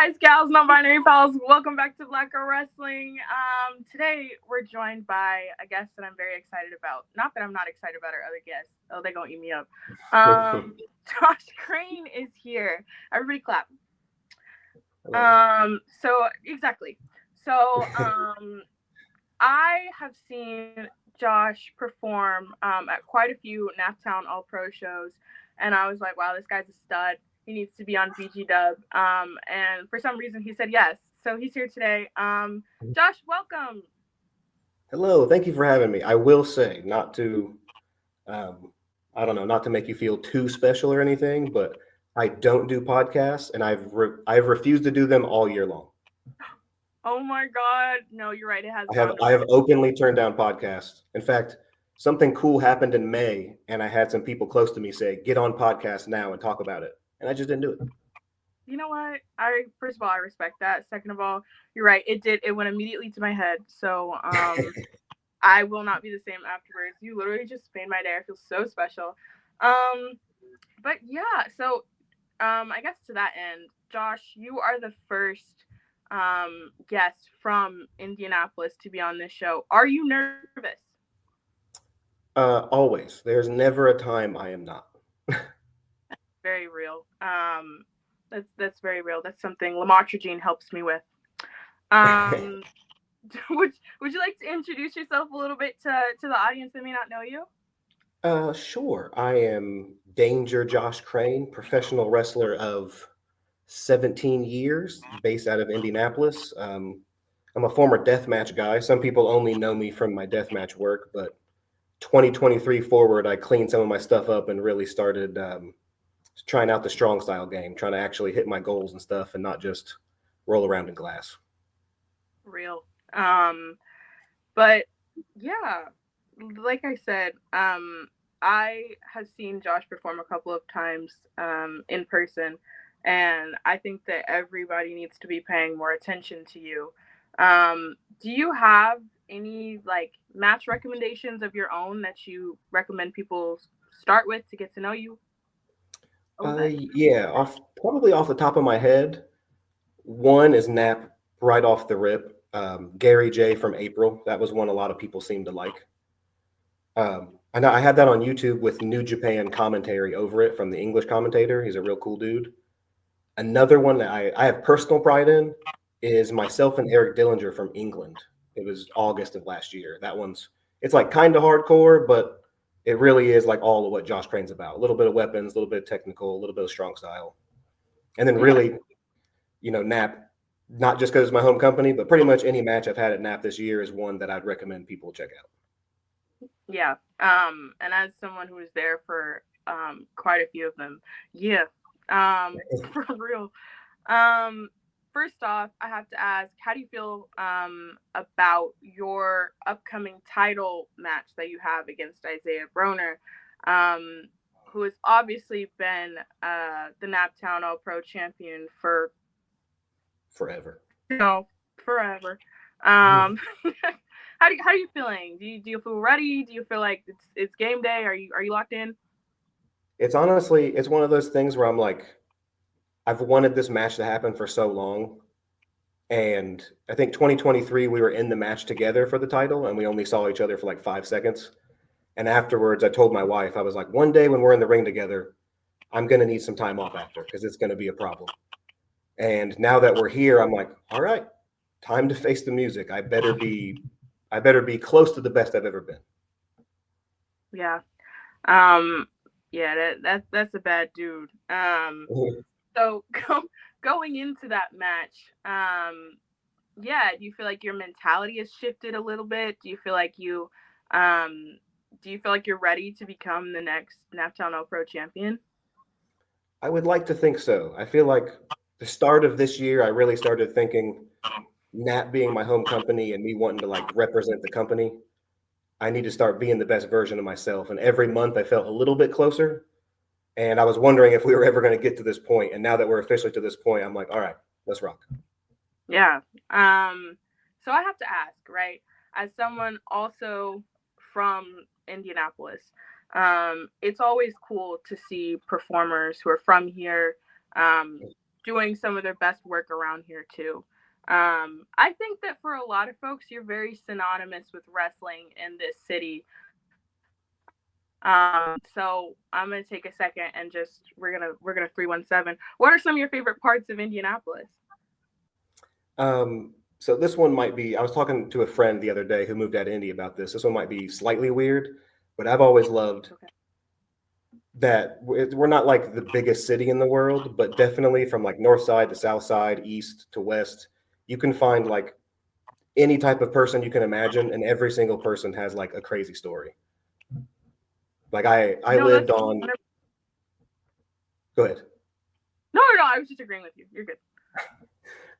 guys, gals, non-binary pals. Welcome back to Black Girl Wrestling. Today we're joined by a guest that I'm very excited about. Not that I'm not excited about our other guests. Oh, they're gonna eat me up. Josh Crane is here. Everybody clap. So exactly. So I have seen Josh perform at quite a few Naptown All Pro shows, and I was like, wow, this guy's a stud. He needs to be on BG Dub. And for some reason, he said yes. So he's here today. Josh, welcome. Hello, thank you for having me. I will say, not to, I don't know, not to make you feel too special or anything, but I don't do podcasts, and I've refused to do them all year long. Oh my God. No, you're right. It has I have openly turned down podcasts. In fact, something cool happened in May, and I had some people close to me say, "Get on podcast now and talk about it," and I just didn't do it. You know what? First of all, I respect that. Second of all, you're right. It went immediately to my head. So I will not be the same afterwards. You literally just made my day. I feel so special. But yeah, so I guess to that end, Josh, you are the first guest from Indianapolis to be on this show. Are you nervous? Always. There's never a time I am not. Very real. That's very real. That's something Lamotrigine helps me with. Um, would you like to introduce yourself a little bit to the audience that may not know you? Sure. I am Danger Josh Crane, professional wrestler of 17 years, based out of Indianapolis. I'm a former deathmatch guy. Some people only know me from my deathmatch work, but 2023 forward, I cleaned some of my stuff up and really started trying out the strong style game, trying to actually hit my goals and stuff and not just roll around in glass. Real. But yeah, like I said, I have seen Josh perform a couple of times in person, and I think that everybody needs to be paying more attention to you. Do you have any like match recommendations of your own that you recommend people start with to get to know you? Yeah, probably off the top of my head, one is Nap right off the rip. Gary J from April. That was one a lot of people seemed to like. I know I had that on YouTube with New Japan commentary over it from the English commentator. He's a real cool dude. Another one that I have personal pride in is myself and Eric Dillinger from England. It was August of last year. It's like kind of hardcore, but it really is like all of what Josh Crane's about. A little bit of weapons, a little bit of technical, a little bit of strong style. And then really, Nap, not just because it's my home company, but pretty much any match I've had at Nap this year is one that I'd recommend people check out. Yeah. And as someone who was there for quite a few of them, yeah. For real. Um, First off, I have to ask, how do you feel about your upcoming title match that you have against Isaiah Broner, who has obviously been the Naptown All Pro champion for Forever. forever. Um, how are you feeling? Do you feel ready? Do you feel like it's game day? Are you locked in? It's one of those things where I'm like, I've wanted this match to happen for so long. And I think 2023, we were in the match together for the title, and we only saw each other for like 5 seconds. And afterwards, I told my wife, I was like, one day when we're in the ring together, I'm going to need some time off after because it's going to be a problem. And now that we're here, I'm like, all right, time to face the music. I better be close to the best I've ever been. Yeah. Um, yeah, that's a bad dude. So going into that match, yeah, do you feel like your mentality has shifted a little bit? Um, do you feel like you're ready to become the next Naptown All Pro champion? I would like to think so. I feel like the start of this year, I really started thinking, Nat being my home company and me wanting to like represent the company, I need to start being the best version of myself. And every month I felt a little bit closer. And I was wondering if we were ever going to get to this point. And now that we're officially to this point, I'm like, all right, let's rock. Yeah. So I have to ask, right? As someone also from Indianapolis, it's always cool to see performers who are from here, doing some of their best work around here too. I think that for a lot of folks, you're very synonymous with wrestling in this city. So I'm gonna take a second and just we're gonna 317. What are some of your favorite parts of Indianapolis? So this one might be, I was talking to a friend the other day who moved out of Indy about this. This one might be slightly weird, but I've always loved Okay. that we're not like the biggest city in the world, but definitely from like north side to south side, east to west, you can find like any type of person you can imagine, and every single person has like a crazy story. Like I No, lived that's on, go ahead. no. I was just agreeing with you. You're good.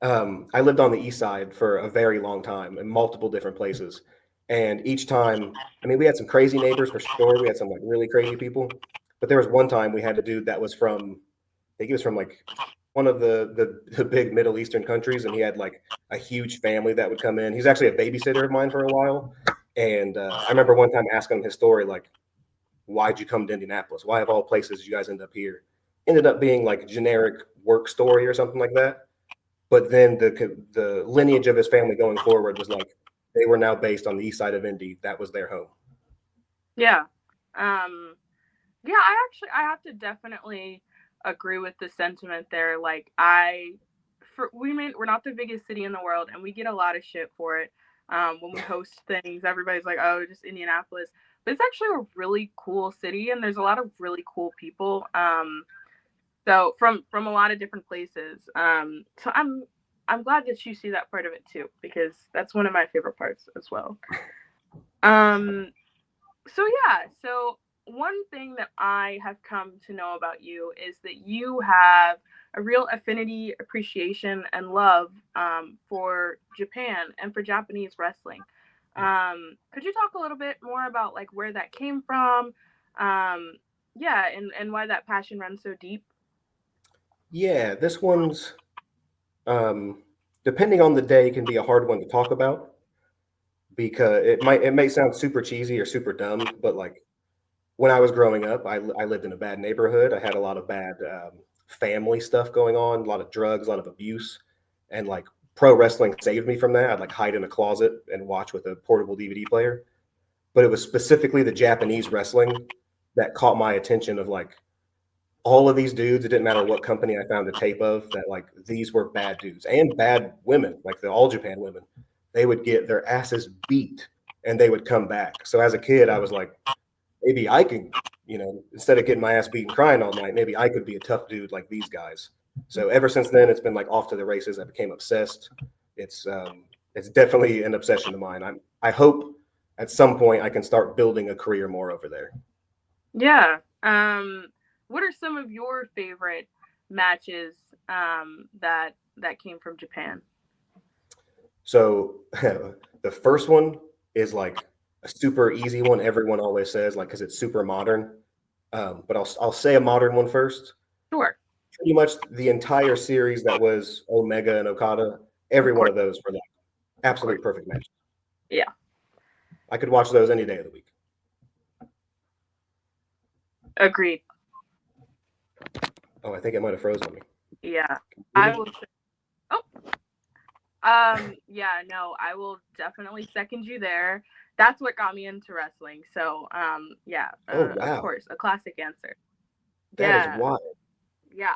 I lived on the east side for a very long time in multiple different places. And each time, I mean, we had some crazy neighbors for sure. We had some like really crazy people. But there was one time we had a dude that was from, I think he was from like one of the big Middle Eastern countries, and he had like a huge family that would come in. He's actually a babysitter of mine for a while. And I remember one time asking him his story, like, why'd you come to Indianapolis? Why of all places did you guys end up here? Ended up being like a generic work story or something like that. But then the lineage of his family going forward was like they were now based on the east side of Indy. That was their home. Yeah. Um, yeah, I have to definitely agree with the sentiment there. Like we're not the biggest city in the world, and we get a lot of shit for it. When we host things, everybody's like, "Oh, just Indianapolis," but it's actually a really cool city, and there's a lot of really cool people. So from a lot of different places. So I'm glad that you see that part of it too, because that's one of my favorite parts as well. Um, so yeah, so one thing that I have come to know about you is that you have a real affinity, appreciation, and love for Japan and for Japanese wrestling. Could you talk a little bit more about like where that came from? Um, yeah, and why that passion runs so deep. Yeah, this one's um, depending on the day can be a hard one to talk about because it may sound super cheesy or super dumb, but like when I was growing up, I lived in a bad neighborhood. I had a lot of bad family stuff going on, a lot of drugs, a lot of abuse, and like pro wrestling saved me from that. I'd like hide in a closet and watch with a portable DVD player. But it was specifically the Japanese wrestling that caught my attention of like all of these dudes, it didn't matter what company I found a tape of, that like these were bad dudes and bad women, like the All Japan women. They would get their asses beat and they would come back. So as a kid, I was like, maybe I could, instead of getting my ass beaten crying all night, maybe I could be a tough dude like these guys. So ever since then, it's been like off to the races. I became obsessed. It's definitely an obsession of mine. I hope at some point I can start building a career more over there. Yeah. What are some of your favorite matches that came from Japan? So the first one is like a super easy one. Everyone always says like because it's super modern. But I'll say a modern one first. Sure. Pretty much the entire series that was Omega and Okada. Of Every one course. of those were like Of course. absolute perfect matches. Yeah. I could watch those any day of the week. Agreed. Oh, I think it might have froze on me. Yeah. Can you I hear will me? Oh, yeah, no, I will definitely second you there. That's what got me into wrestling. So, yeah, Oh of wow, course, a classic answer. that is Yeah. wild. Yeah,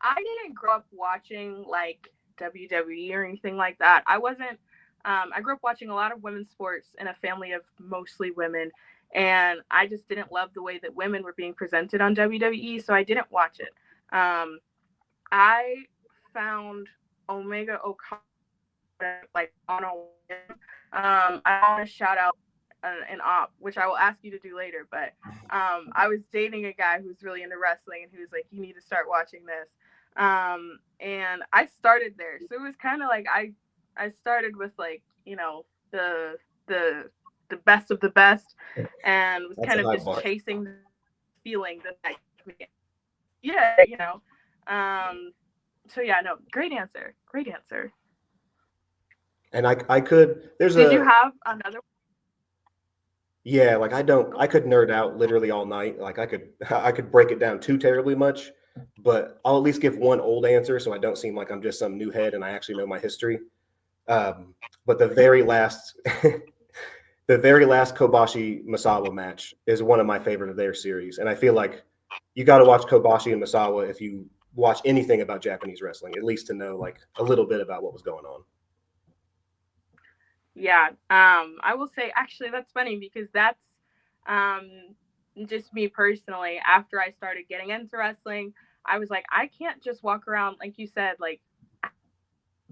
I didn't grow up watching like WWE or anything like that. I wasn't. I grew up watching a lot of women's sports in a family of mostly women, and I just didn't love the way that women were being presented on WWE, so I didn't watch it. Um, I found Omega Okada like on a whim. I want to shout out an op, which I will ask you to do later. But I was dating a guy who's really into wrestling, and he was like, "You need to start watching this." And I started there, so it was kind of like I started with like the the best of the best, and was That's kind a of high just bar. chasing the feeling that yeah, So yeah, no, great answer, great answer. And I could there's Did you a have another? yeah, like I could nerd out literally all night. Like I could I could break it down too terribly much. but I'll at least give one old answer so I don't seem like I'm just some new head and I actually know my history. But the very last, the very last Kobashi Misawa match is one of my favorite of their series, and I feel like you got to watch Kobashi and Misawa if you watch anything about Japanese wrestling, at least to know like a little bit about what was going on. Yeah. I will say actually that's funny because that's um just me personally. After I started getting into wrestling, I was like, I can't just walk around like you said, like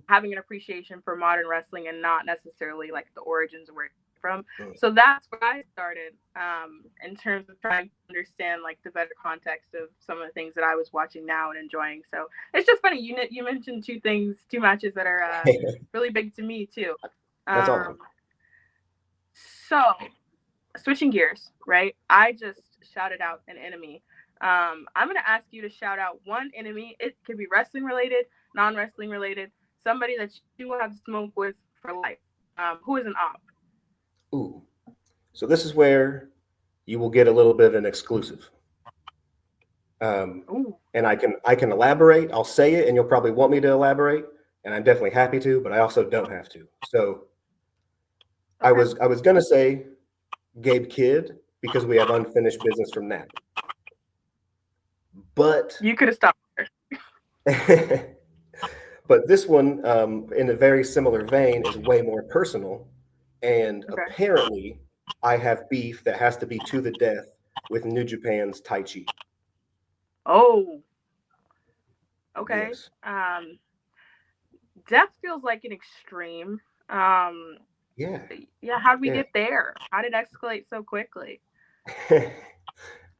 having an appreciation for modern wrestling and not necessarily like the origins of where it came from. So that's where I started in terms of trying to understand like the better context of some of the things that I was watching now and enjoying. So it's just funny you mentioned two matches that are really big to me too. That's awesome. Um, so switching gears, right? I just shouted out an enemy. I'm gonna ask you to shout out one enemy. It could be wrestling related, non-wrestling related, somebody that you will have smoke with for life. Who is an op? Ooh, so this is where you will get a little bit of an exclusive. Um, Ooh, and I can elaborate. I'll say it, and you'll probably want me to elaborate, and I'm definitely happy to, but I also don't have to. So I okay. was I was gonna say Gabe Kidd because we have unfinished business from that, but You could have stopped there. but this one, in a very similar vein, is way more personal, and Okay. apparently I have beef that has to be to the death with New Japan's Tai Chi. Oh, okay. Yes. Death feels like an extreme. Um, Yeah. yeah. How did we Yeah. get there? How did it escalate so quickly?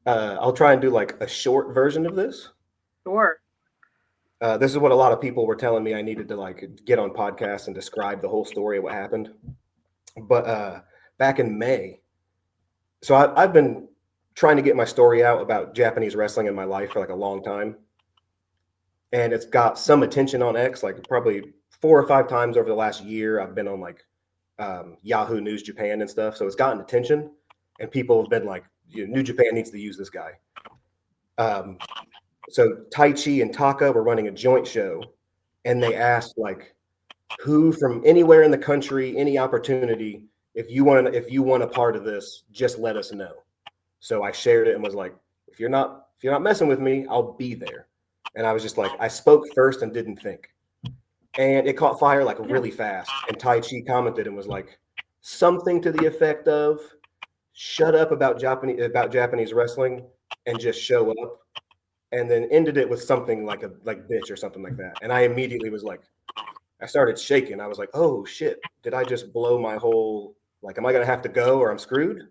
I'll try and do like a short version of this. Sure. This is what a lot of people were telling me I needed to like get on podcasts and describe the whole story of what happened. But back in May, so I've been trying to get my story out about Japanese wrestling in my life for like a long time, and it's got some attention on X, like probably 4 or 5 times over the last year. I've been on like Yahoo News Japan and stuff, so it's gotten attention, and people have been like, New Japan needs to use this guy. Um, so Tai Chi and Taka were running a joint show, and they asked like, who from anywhere in the country, any opportunity, if you want a part of this, just let us know. So I shared it and was like, if you're not messing with me, I'll be there. And I was just like, I spoke first and didn't think. And it caught fire like Yeah. really fast. And Tai Chi commented and was like, something to the effect of, shut up about Japanese wrestling and just show up. And then ended it with something like bitch or something like that. And I immediately was like, I started shaking. I was like, oh shit, did I just blow my whole, like, am I going to have to go or I'm screwed?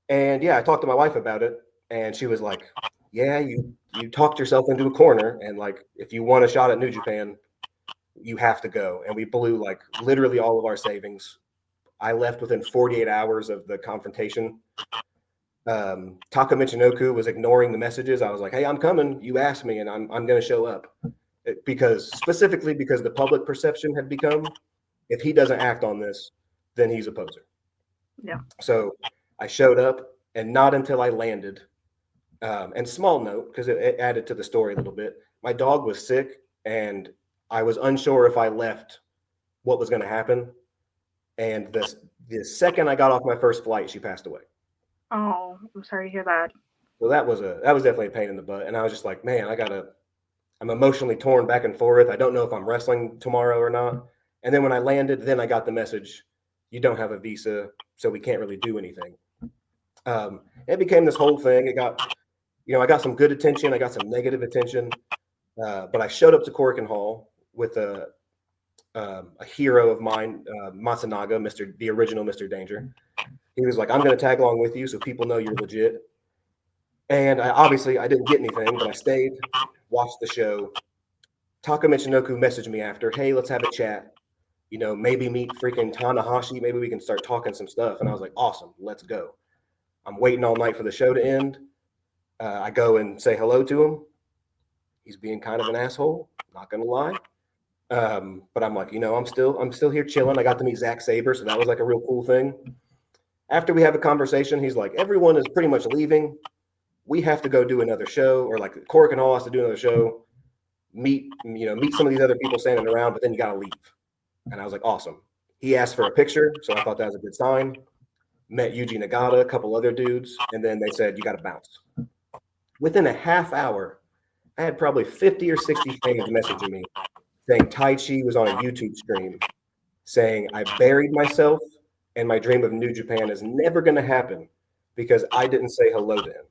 And yeah, I talked to my wife about it, and she was like, yeah, you talked yourself into a corner, and like, if you want a shot at New Japan, you have to go. And we blew like literally all of our savings. I left within 48 hours of the confrontation. Taka Michinoku was ignoring the messages. I was like, hey, I'm coming. You asked me, and I'm going to show up. Specifically because the public perception had become, if he doesn't act on this, then he's a poser. Yeah. So I showed up, and not until I landed. And small note, because it added to the story a little bit. My dog was sick, and I was unsure if I left, what was going to happen. And the second I got off my first flight, she passed away. Oh, I'm sorry to hear that. So that was definitely a pain in the butt. And I was just like, man, I'm emotionally torn back and forth. I don't know if I'm wrestling tomorrow or not. And then when I landed, then I got the message, you don't have a visa, so we can't really do anything. It became this whole thing. I got some good attention. I got some negative attention. But I showed up to Corkin Hall with a hero of mine, Matsunaga, the original Mr. Danger. He was like, I'm going to tag along with you so people know you're legit. And I didn't get anything, but I stayed, watched the show. Taka Michinoku messaged me after, hey, let's have a chat. Maybe meet freaking Tanahashi. Maybe we can start talking some stuff. And I was like, awesome, let's go. I'm waiting all night for the show to end. I go and say hello to him. He's being kind of an asshole, not gonna lie. But I'm like, I'm still here chilling. I got to meet Zack Sabre, so that was like a real cool thing. After we have a conversation, he's like, everyone is pretty much leaving. we have to go do another show, or like Cork and Hall has to do another show, meet some of these other people standing around, but then you got to leave. And I was like, awesome. He asked for a picture, so I thought that was a good sign. Met Yuji Nagata, a couple other dudes, and then they said, you got to bounce. Within a half hour, I had probably 50 or 60 fans messaging me saying Tai Chi was on a YouTube stream, saying I buried myself and my dream of New Japan is never going to happen because I didn't say hello to him.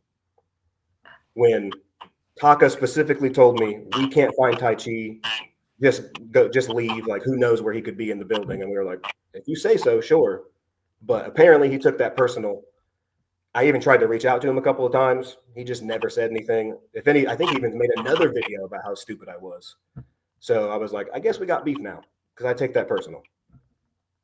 When Taka specifically told me, we can't find Tai Chi, just leave. Like, who knows where he could be in the building? And we were like, if you say so, sure. But apparently he took that personal. I even tried to reach out to him a couple of times. He just never said anything. If any, I think he even made another video about how stupid I was. So I was like, I guess we got beef now because I take that personal.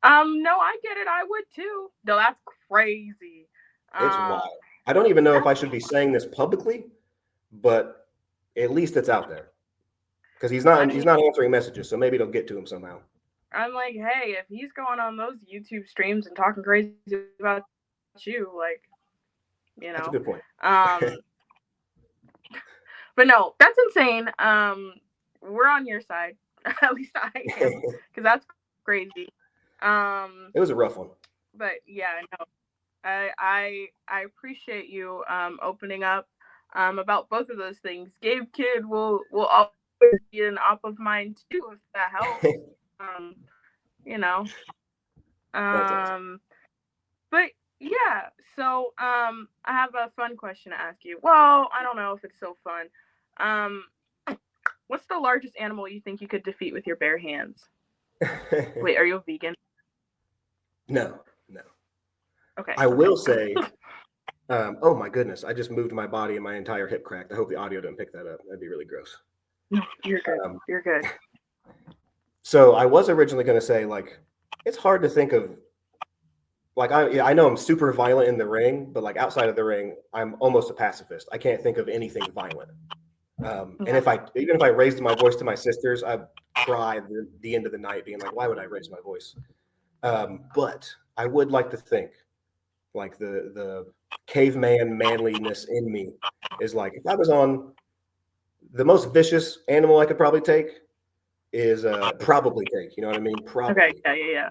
No, I get it. I would too. No, that's crazy. It's wild. I don't even know if I should be saying this publicly, but at least it's out there because he's not answering messages, so maybe it'll get to him somehow. I'm like, hey, if he's going on those YouTube streams and talking crazy about you, like, That's a good point. But no, that's insane. We're on your side. At least I am, because that's crazy. It was a rough one. But yeah, no, I appreciate you opening up about both of those things. Gabe Kid will always be an op of mine too, if that helps. Awesome. But yeah, so I have a fun question to ask you. Well, I don't know if it's so fun. What's the largest animal you think you could defeat with your bare hands? Wait, are you a vegan? No. Okay. I will say, oh my goodness, I just moved my body and my entire hip cracked. I hope the audio didn't pick that up. That'd be really gross. No, you're good. You're good. So I was originally going to say, like, it's hard to think of, like, I know I'm super violent in the ring, but like outside of the ring, I'm almost a pacifist. I can't think of anything violent. And even if I raised my voice to my sisters, I'd cry at the end of the night being like, why would I raise my voice? But I would like to think like the caveman manliness in me is like, if I was on the most vicious animal I could probably take is probably take, you know what I mean? Probably. Okay, yeah.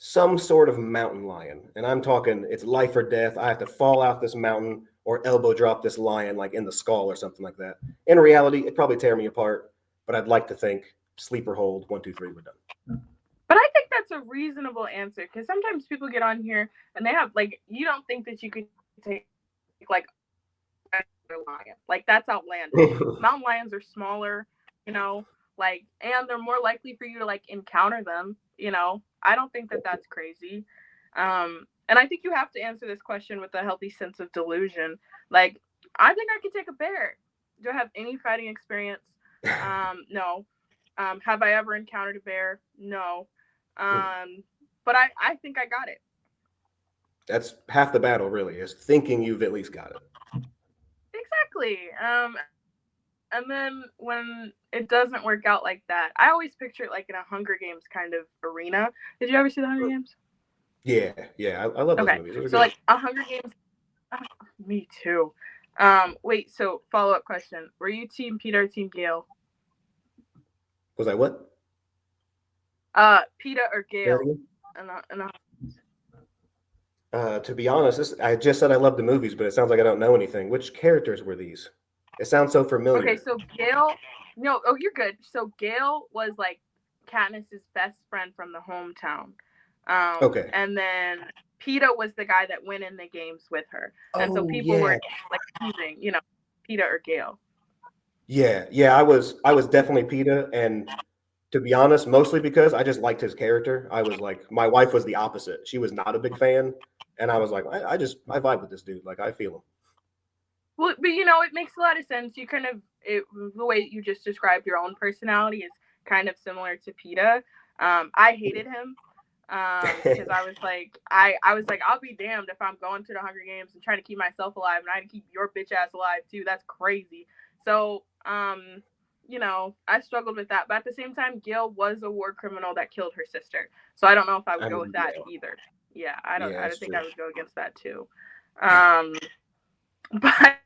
Some sort of mountain lion. And I'm talking it's life or death. I have to fall out this mountain or elbow drop this lion like in the skull or something like that. In reality, it'd probably tear me apart, but I'd like to think sleeper hold, 1, 2, 3, we're done. But I think that's a reasonable answer because sometimes people get on here and they have like, you don't think that you could take like a lion. Like that's outlandish. Mountain lions are smaller, like, and they're more likely for you to like encounter them, I don't think that that's crazy. And I think you have to answer this question with a healthy sense of delusion. Like, I think I could take a bear. Do I have any fighting experience? No. Have I ever encountered a bear? No. But I think I got it. That's half the battle, really, is thinking you've at least got it. Exactly. And then when it doesn't work out like that, I always picture it like in a Hunger Games kind of arena. Did you ever see the Hunger Games? Yeah, I love those movies. So like a Hunger Games. Me too. Wait, so follow-up question. Were you Team Peter or Team Gale? Was I what? Peter or Gale? To be honest, I just said I love the movies, but it sounds like I don't know anything. Which characters were these? It sounds so familiar. Okay, so Gale. No, oh, you're good. So Gale was like Katniss's best friend from the hometown. Okay. And then Peter was the guy that went in the games with her. And so people were like choosing, Peter or Gale. Yeah. I was definitely Peter, and to be honest, mostly because I just liked his character. I was like, my wife was the opposite. She was not a big fan, and I was like, I vibe with this dude. Like, I feel him. Well, but it makes a lot of sense. You kind of the way you just described your own personality is kind of similar to Peter. I hated him. Because I was like, I'll be damned if I'm going to the Hunger Games and trying to keep myself alive and I had to keep your bitch ass alive too. That's crazy. So, I struggled with that. But at the same time, Gale was a war criminal that killed her sister. So I don't know if I would go with that either. Yeah, I don't think I would go against that too. But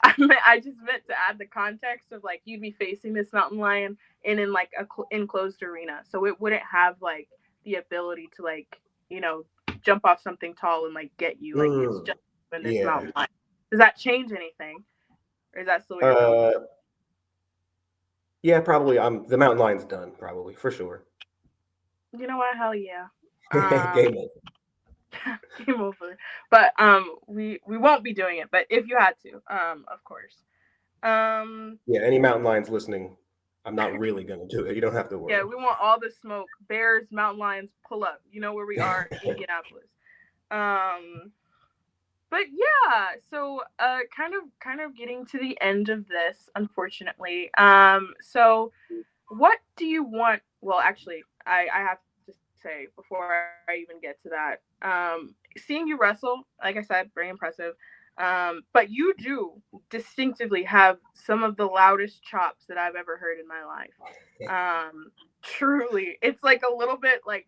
I just meant to add the context of like you'd be facing this mountain lion in like a enclosed arena, so it wouldn't have like the ability to like you know jump off something tall and like get you. Like it's Mm, just in this yeah. mountain lion. Does that change anything, or is that still what you're going with? Uh, yeah, probably. The mountain lion's done, probably for sure. You know what? Hell yeah. Um, Game over. game over. But we won't be doing it. But if you had to, of course. Um, Yeah, any mountain lions listening, I'm not really gonna do it. You don't have to yeah, worry. we want all the smoke. Bears, mountain lions, pull up. You know where we are, Indianapolis. Um, but yeah, so kind of getting to the end of this, unfortunately. So what do you want? Well, actually, I have to say before I even get to that, seeing you wrestle, like I said, very impressive. But you do distinctively have some of the loudest chops that I've ever heard in my life. Truly, it's like a little bit like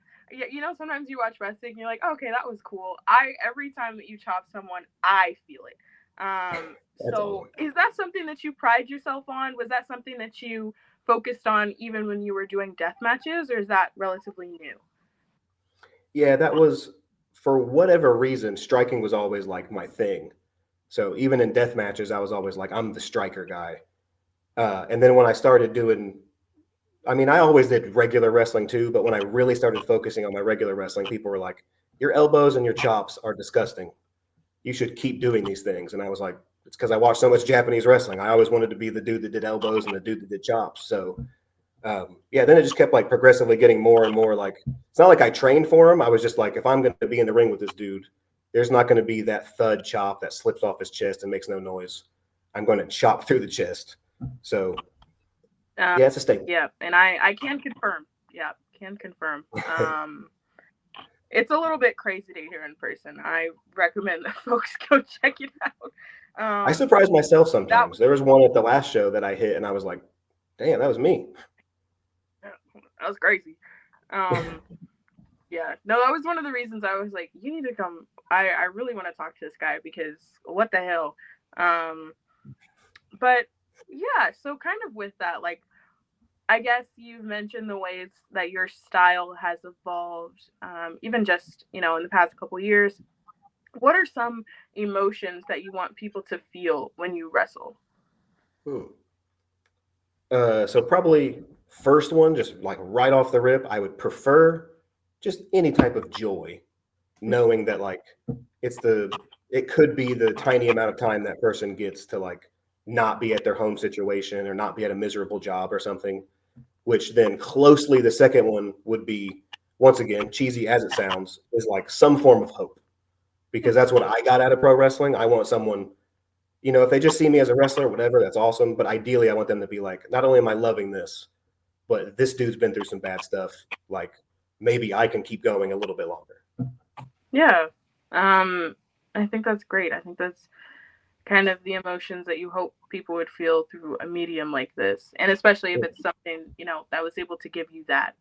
sometimes you watch wrestling, and you're like, okay, that was cool. I every time that you chop someone, I feel it. That's So awesome. is that something that you pride yourself on? Was that something that you focused on even when you were doing death matches, or is that relatively new? Yeah, that was for whatever reason, striking was always like my thing. So even in death matches, I was always like, I'm the striker guy. And then when I started doing, I mean, I always did regular wrestling too, but when I really started focusing on my regular wrestling, people were like, your elbows and your chops are disgusting. You should keep doing these things. And I was like, it's because I watched so much Japanese wrestling. I always wanted to be the dude that did elbows and the dude that did chops. So yeah, then it just kept like progressively getting more and more like it's not like I trained for him. I was just like, if I'm going to be in the ring with this dude, there's not going to be that thud chop that slips off his chest and makes no noise. I'm going to chop through the chest. So Uh, yeah, it's a statement. yeah, and I can confirm. Yeah, can confirm. It's a little bit crazy to hear in person. I recommend that folks go check it out. I Um, surprise myself that sometimes. There was one at the last show that I hit, and I was like, damn, that was me. that was crazy. Um, yeah, no, that was one of the reasons I was like, you need to come. I really want to talk to this guy because what the hell. Um, but yeah, so kind of with that, like I guess you've mentioned the ways that your style has evolved, even just in the past couple years. What are some emotions that you want people to feel when you wrestle? Hmm. So probably first one, just like right off the rip, I would prefer just any type of joy, knowing that like it's the it could be the tiny amount of time that person gets to like not be at their home situation or not be at a miserable job or something, which then closely the second one would be once again cheesy as it sounds is like some form of hope because that's what I got out of pro wrestling. I want someone, if they just see me as a wrestler, whatever, that's awesome, but ideally I want them to be like, not only am I loving this, but this dude's been through some bad stuff, like maybe I can keep going a little bit longer. Yeah. Um, I think that's great. I think that's kind of the emotions that you hope people would feel through a medium like this. And especially if it's something, that was able to give you that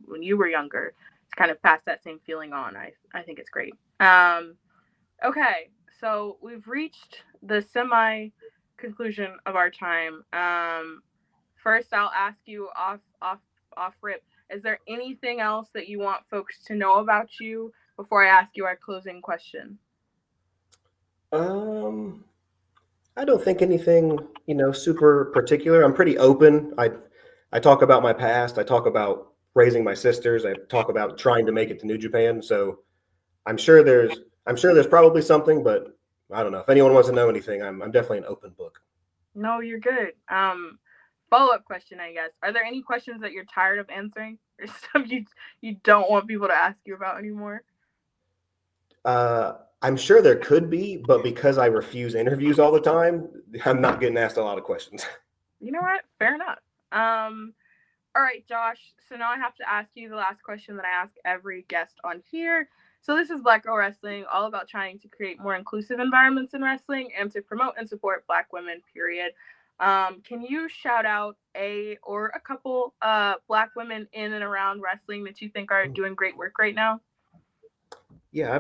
when you were younger, to kind of pass that same feeling on. I think it's great. Okay. So we've reached the semi conclusion of our time. First, I'll ask you off rip. Is there anything else that you want folks to know about you before I ask you our closing question? Um, I don't think anything, super particular. I'm pretty open. I talk about my past. I talk about raising my sisters. I talk about trying to make it to New Japan. So I'm sure there's I'm sure there's probably something, but I don't know. If anyone wants to know anything, I'm definitely an open book. No, you're good. Follow up question, I guess. Are there any questions that you're tired of answering, or stuff you don't want people to ask you about anymore? I'm sure there could be, but because I refuse interviews all the time, I'm not getting asked a lot of questions. You know what? Fair enough. Um, all right, Josh. So now I have to ask you the last question that I ask every guest on here. So this is Black Girl Wrestling, all about trying to create more inclusive environments in wrestling and to promote and support Black women. Period. Can you shout out a or a couple Black women in and around wrestling that you think are doing great work right now? Yeah,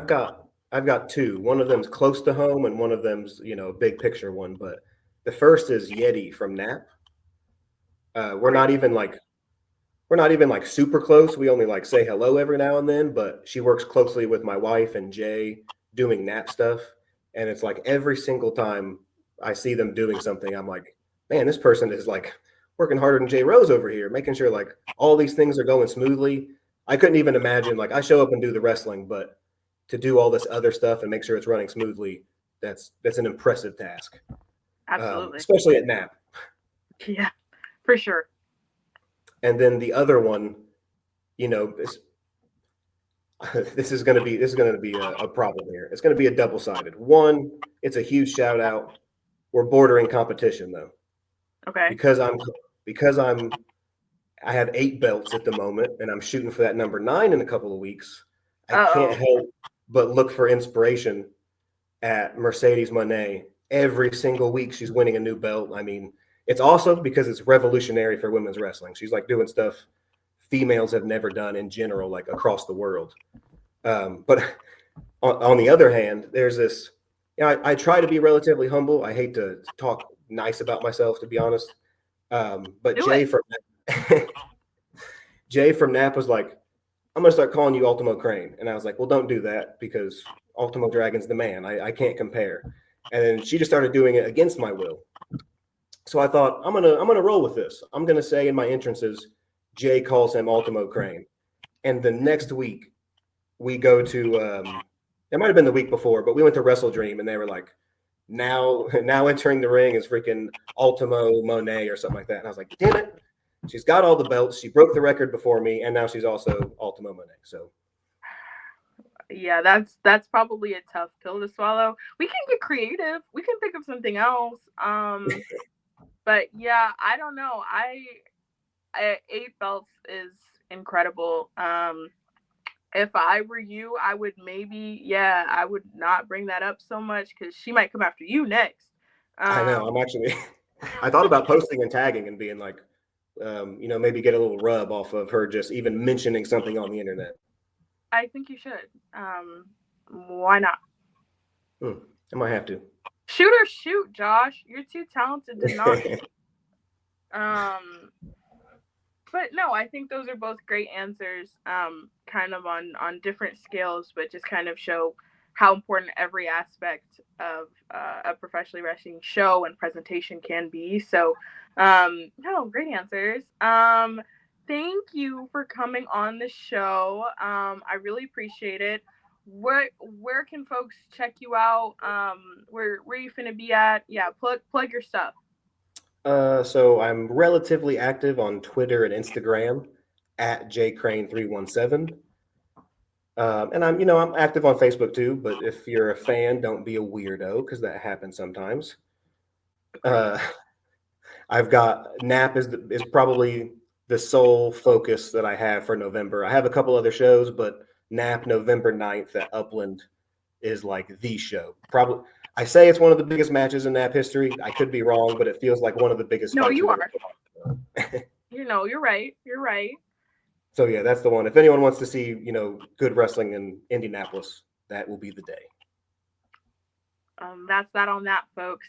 I've got two. One of them's close to home, and one of them's a big picture one. But the first is Yeti from Nap. We're Great. not even like super close. We only like say hello every now and then. But she works closely with my wife and Jay doing Nap stuff, and it's like every single time I see them doing something, I'm like, man, this person is like working harder than Jay Rose over here, making sure like all these things are going smoothly. I couldn't even imagine, like, I show up and do the wrestling, but to do all this other stuff and make sure it's running smoothly, that's an impressive task, Absolutely. especially at Nap. Yeah, for sure. And then the other one, this, this is going to be a problem here. It's going to be a double-sided. One, it's a huge shout out. We're bordering competition though, Okay. because I have 8 belts at the moment, and I'm shooting for that number 9 in a couple of weeks. I can't Uh-oh. help but look for inspiration at Mercedes Monet. Every single week, she's winning a new belt. I mean, it's awesome because it's revolutionary for women's wrestling. She's like doing stuff females have never done in general, like across the world. But on the other hand, there's this. I try to be relatively humble. I hate to talk nice about myself, to be honest. But Do it. Jay from Nap was like, I'm gonna start calling you Ultimo Crane, and I was like, well, don't do that because Ultimo Dragon's the man. I can't compare. And then she just started doing it against my will. So I thought I'm gonna roll with this. I'm gonna say in my entrances, Jay calls him Ultimo Crane, and the next week we go to it might have been the week before, but we went to Wrestle Dream, and they were like, now entering the ring is freaking Ultimo Monet or something like that, and I was like, damn it. She's got all the belts. She broke the record before me, and now she's also Ultimo Monet. So Yeah, that's probably a tough pill to swallow. We can get creative. We can think of something else. But yeah, I don't know. I 8 belts is incredible. If I were you, I would maybe, yeah, I would not bring that up so much because she might come after you next. I know I'm actually. I thought about posting and tagging and being like, maybe get a little rub off of her just even mentioning something on the internet. I think you should. Why not? I might have to. Shoot or shoot, Josh. You're too talented to not. Um, but no, I think those are both great answers. Kind of on different scales, but just kind of show how important every aspect of a professionally wrestling show and presentation can be. So, no, great answers. Thank you for coming on the show. I really appreciate it. Where can folks check you out? Where you finna be at? Yeah, plug your stuff. So I'm relatively active on Twitter and Instagram at jcrane317. And I'm active on Facebook too, but if you're a fan, don't be a weirdo because that happens sometimes. Uh, I've got Nap is probably the sole focus that I have for November. I have a couple other shows, but Nap November 9th at Upland is like the show. Probably I say it's one of the biggest matches in Nap history. I could be wrong, but it feels like one of the biggest No, fights you we've ever are. put on. You're right. You're right. So yeah, that's the one. If anyone wants to see, good wrestling in Indianapolis, that will be the day. That's that on that, folks.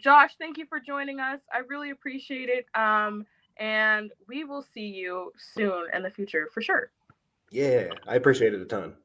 Josh, thank you for joining us. I really appreciate it. And we will see you soon in the future for sure. Yeah, I appreciate it a ton.